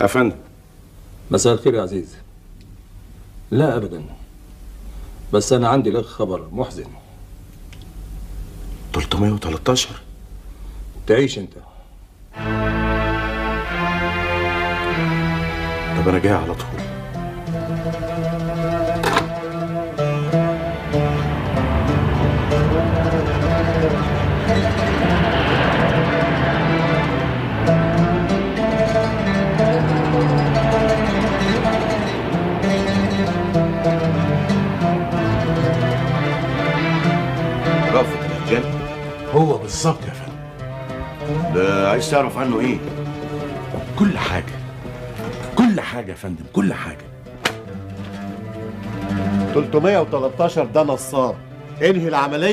يا فندم. مساء الخير يا عزيز. لا ابدا، بس انا عندي لك خبر محزن. 313. تعيش انت. طب انا جاي على طول. رأفت الرجال هو بالظبط يا فندم. ده عايز تعرف عنه ايه؟ كل حاجة، كل حاجة يا فندم، كل حاجة. 313 ده نصاب، انهي العملية